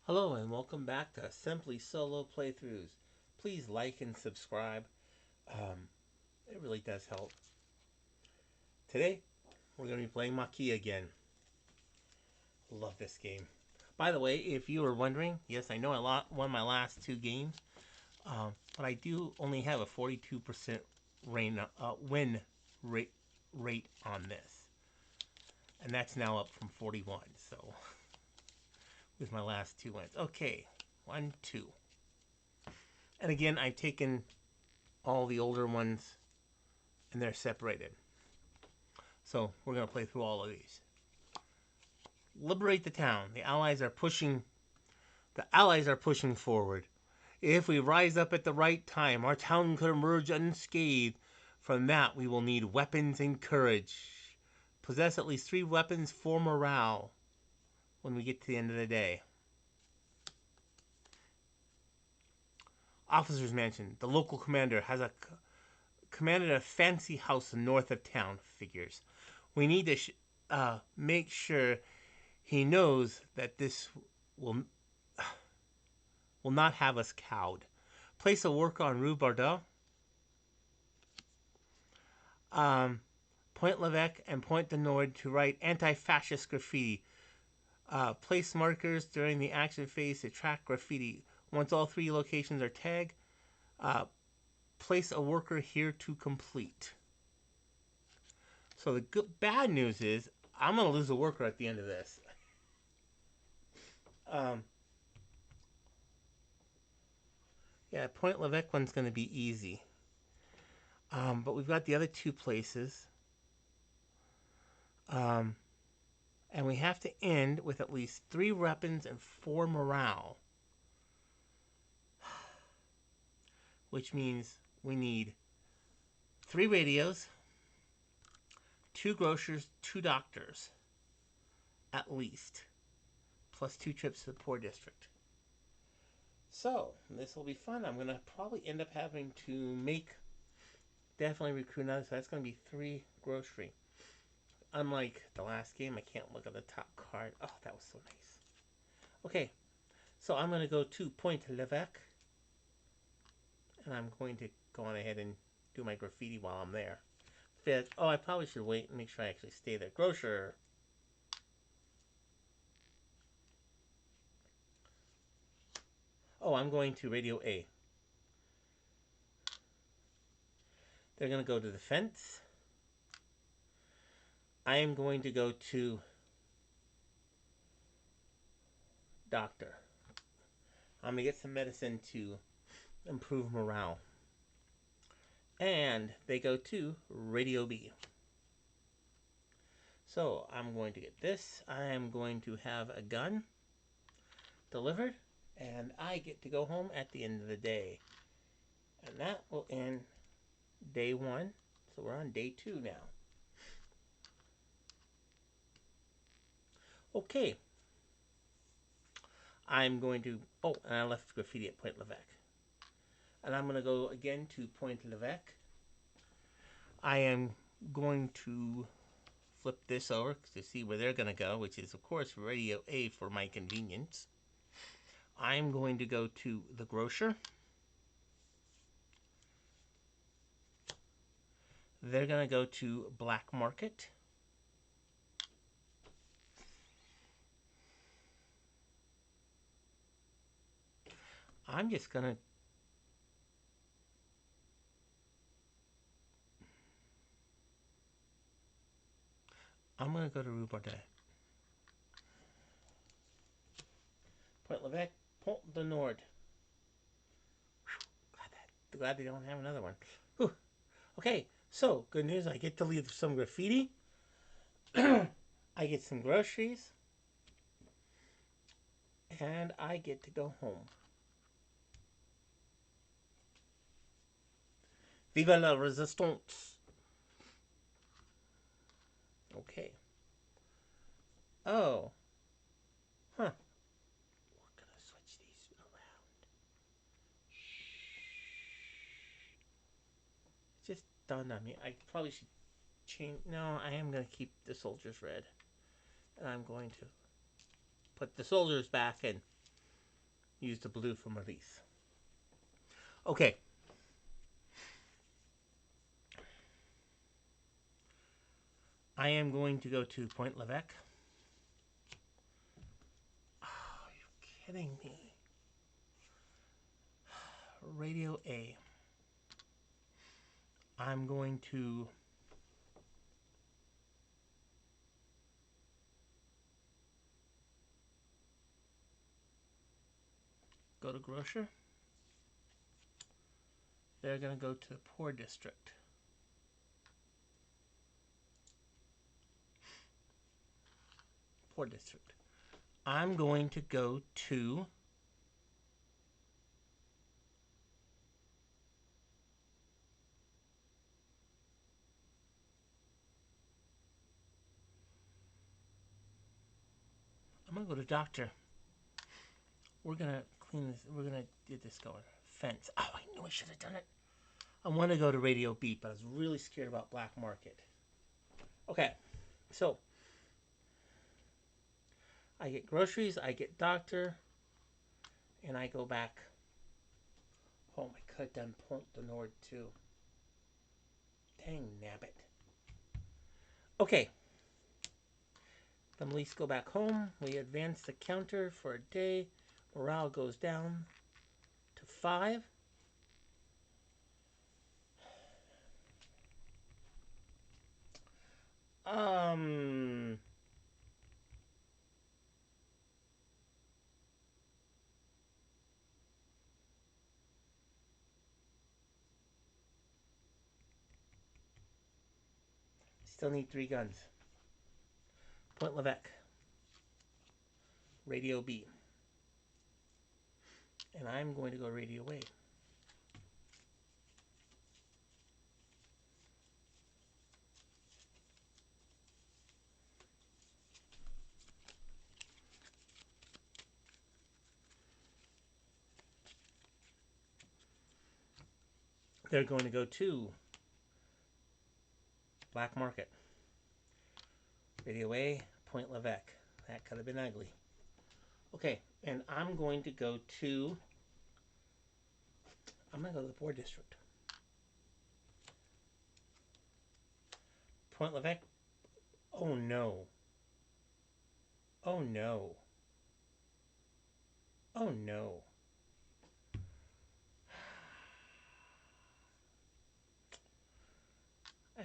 Hello and welcome back to Simply Solo Playthroughs. Please like and subscribe. Um, it really does help. Today, we're going to be playing Maquis again. Love this game. By the way, if you were wondering, yes, I know I won my last two games, but I do only have a 42% win rate, rate on this. And that's now up from 41, so with my last two wins. Okay, 1, 2. And again, I've taken all the older ones and they're separated. So we're going to play through all of these. Liberate the town. The Allies are pushing forward. If we rise up at the right time, our town could emerge unscathed. From that, we will need weapons and courage. Possess at least 3 weapons for morale when we get to the end of the day. Officer's Mansion. The local commander has commanded a fancy house north of town. Figures. We need to make sure he knows that this will not have us cowed. Place a worker on Rue Bordeaux, Point Levesque, and Point de Nord to write anti-fascist graffiti. Place markers during the action phase to track graffiti. Once all 3 locations are tagged, place a worker here to complete. So the bad news is I'm going to lose a worker at the end of this. Yeah, Point Levesque one's going to be easy. But we've got the other 2 places. And we have to end with at least 3 weapons and 4 morale. Which means we need 3 radios, 2 grocers, 2 doctors, at least. Plus 2 trips to the poor district. So, this will be fun. I'm going to probably end up having to definitely recruit another. So that's going to be 3 grocery. Unlike the last game, I can't look at the top card. Oh, that was so nice. Okay, so I'm going to go to Point Levesque. And I'm going to go on ahead and do my graffiti while I'm there. Oh, I probably should wait and make sure I actually stay there. Grocer. Oh, I'm going to Radio A. They're going to go to the fence. I am going to go to doctor. I'm going to get some medicine to improve morale. And they go to Radio B. So I'm going to get this. I am going to have a gun delivered. And I get to go home at the end of the day. And that will end day 1. So we're on day 2 now. Okay. I'm going to... Oh, and I left graffiti at Point Levesque. And I'm going to go again to Point Levesque. I am going to flip this over to see where they're going to go, which is, of course, Radio A for my convenience. I'm going to go to the grocer. They're going to go to Black Market. I'm just going to... I'm going to go to Rue Bordeaux. Point Levesque, Point de Nord. Glad they don't have another one. Whew. Okay, so good news. I get to leave some graffiti. I get some groceries. And I get to go home. Vive la résistance. Okay. Oh. Huh. We're going to switch these around. It just dawned on me. I probably should change. No, I am going to keep the soldiers red. And I'm going to put the soldiers back in. use the blue from release. Okay. I am going to go to Point Levesque. Oh, are you kidding me? Radio A. I'm going to go to Grocer. They're going to go to the Poor District. Poor District. I'm going to go to Doctor. We're going to clean this. We're going to get this going. Fence. Oh, I knew I should have done it. I want to go to Radio B, but I was really scared about Black Market. Okay. So, I get groceries, I get doctor, and I go back home. I could have done Point de Nord too. Dang nabbit. Okay. Families go back home. We advance the counter for a day. Morale goes down to 5. Still need 3 guns. Point Levesque. Radio B. And I'm going to go Radio A. They're going to go to Black Market. Radio A, Point Levesque. That could have been ugly. Okay, and I'm going to go to the Poor District. Point Levesque. Oh no. Oh no. Oh no.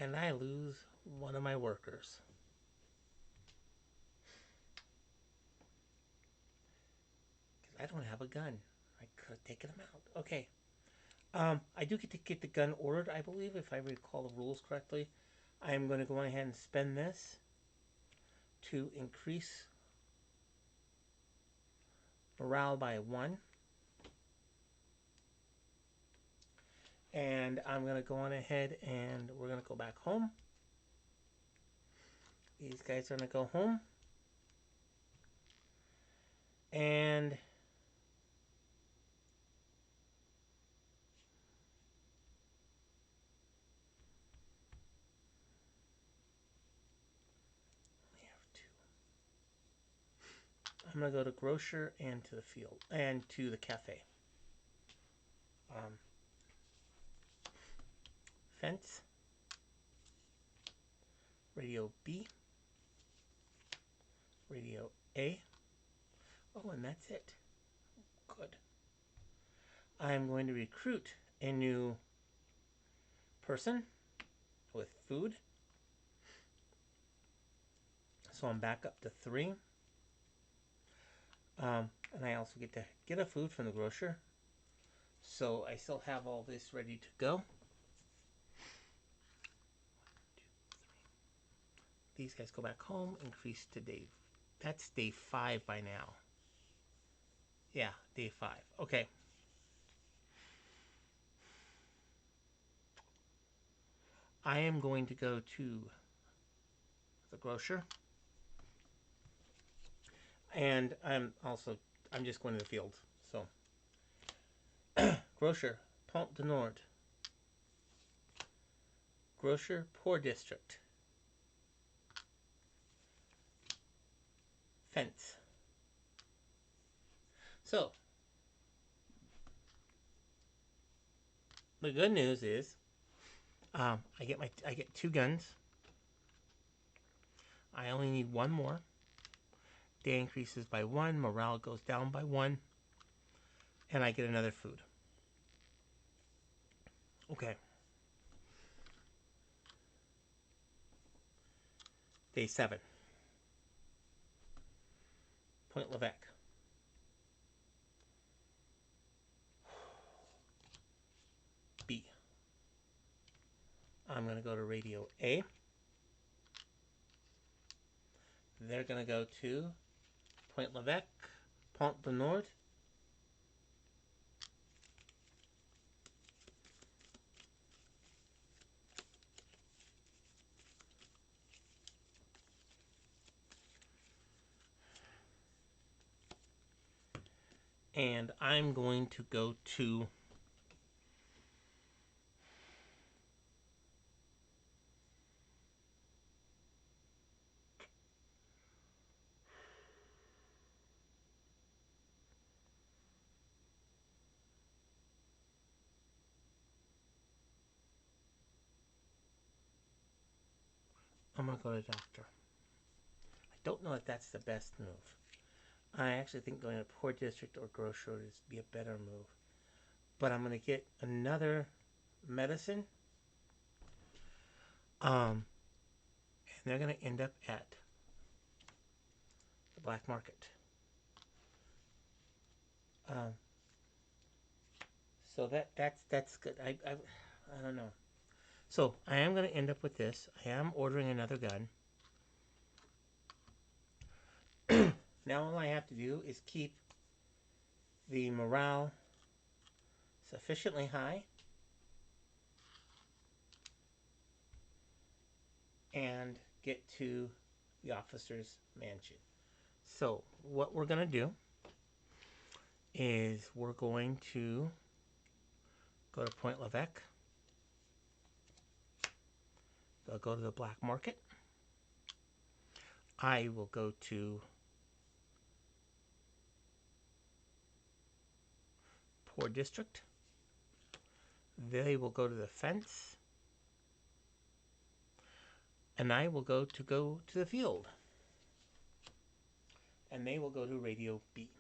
And I lose one of my workers. Because I don't have a gun. I could have taken him out. Okay. I do get to get the gun ordered, I believe, if I recall the rules correctly. I am going to go ahead and spend this to increase morale by 1. And I'm going to go on ahead and we're going to go back home. These guys are going to go home. And we have 2. I'm going to go to Grocer and to the field and to the cafe. Fence. Radio B. Radio A. Oh, and that's it. Good. I'm going to recruit a new person with food. So I'm back up to 3. And I also get to get a food from the grocer. So I still have all this ready to go. 1, 2, 3. These guys go back home. Increase to day. That's day 5 by now. Yeah, day 5. Okay. I am going to go to the grocer. And I'm just going to the field. So, Grocer, Pont de Nord. Grocer, Poor District. Fence. So, The good news is, I get 2 guns. I only need 1 more. Day increases by 1. Morale goes down by 1. And I get another food. Okay. Day 7. Point Levesque. B. I'm going to go to radio A. They're going to go to Point Levesque, Pont du Nord. And I'm going to go to I'm going to go to Doctor. I don't know if that's the best move. I actually think going to Poor District or Grocery would be a better move. But I'm going to get another medicine. And they're going to end up at the black market. So that's good. I don't know. So I am going to end up with this. I am ordering another gun. Now all I have to do is keep the morale sufficiently high and get to the officer's mansion. So what we're going to do is we're going to go to Point Levesque. I'll go to the black market. I will go to Poor District. They will go to the fence. And I will go to the field. And they will go to radio B.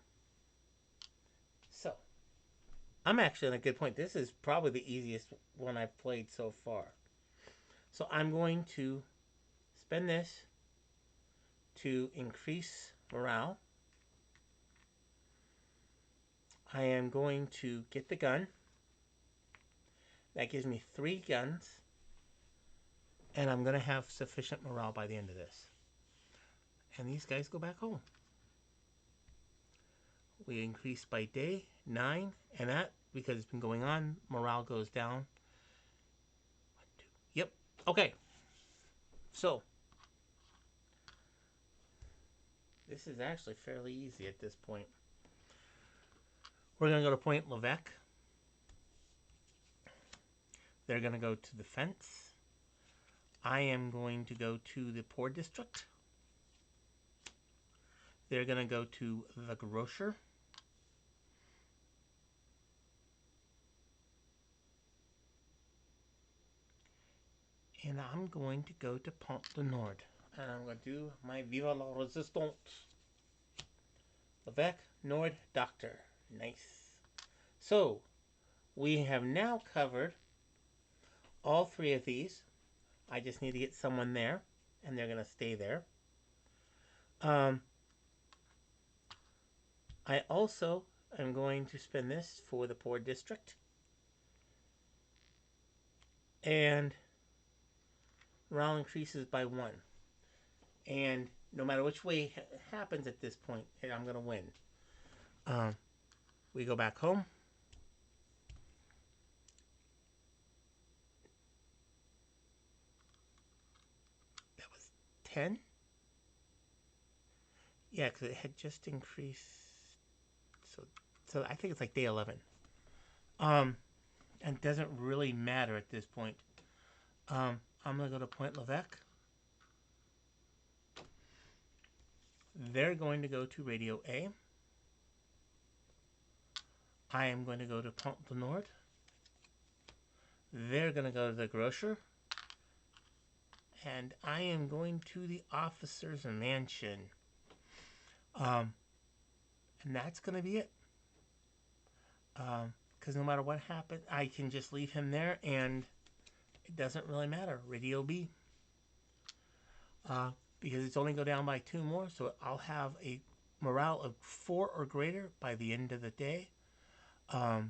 So, I'm actually on a good point. This is probably the easiest one I've played so far. So I'm going to spend this to increase morale. I am going to get the gun. That gives me 3 guns. And I'm going to have sufficient morale by the end of this. And these guys go back home. We increase by day 9. And that, because it's been going on, morale goes down. 1, 2. Yep. Okay. So, this is actually fairly easy at this point. We're going to go to Point Levesque. They're going to go to the fence. I am going to go to the Poor District. They're going to go to the grocer. And I'm going to go to Pont du Nord. And I'm going to do my Vive la Résistance. Levesque, Nord, Doctor. Nice. So, we have now covered all 3 of these. I just need to get someone there. And they're going to stay there. I also am going to spend this for the Poor District. And morale increases by 1. And no matter which way it happens at this point, I'm going to win. We go back home. That was 10. Yeah, because it had just increased. So I think it's like day 11. And it doesn't really matter at this point. I'm going to go to Point Levesque. They're going to go to radio A. I am going to go to Pont du Nord. They're going to go to the grocer. And I am going to the officer's mansion. And that's going to be it. Because no matter what happens, I can just leave him there and it doesn't really matter. Radio B. Because it's only go down by 2 more, so I'll have a morale of 4 or greater by the end of the day. As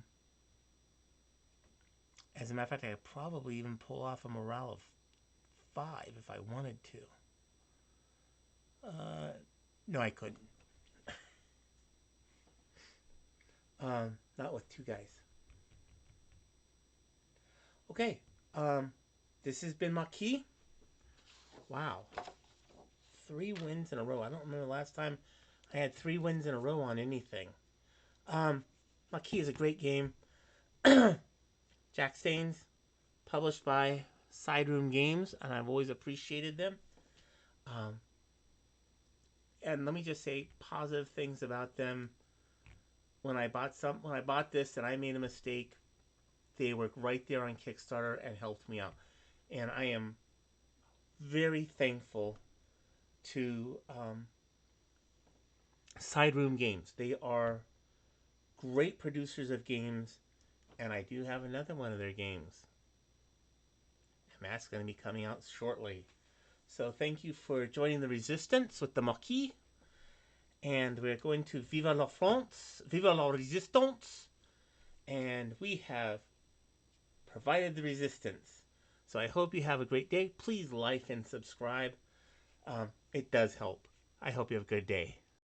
a matter of fact, I could probably even pull off a morale of 5 if I wanted to. No, I couldn't. Not with 2 guys. Okay. This has been Maquis. Wow. 3 wins in a row. I don't remember the last time I had 3 wins in a row on anything. Maquis is a great game. Jack Stains, published by Side Room Games, and I've always appreciated them. And let me just say positive things about them. When I bought this and I made a mistake, they were right there on Kickstarter and helped me out. And I am very thankful to Side Room Games. They are great producers of games, and I do have another one of their games. And that's going to be coming out shortly. So thank you for joining the Resistance with the Maquis. And we're going to Vive la France, Vive la Résistance. And we have provided the resistance. So I hope you have a great day. Please like and subscribe. It does help. I hope you have a good day.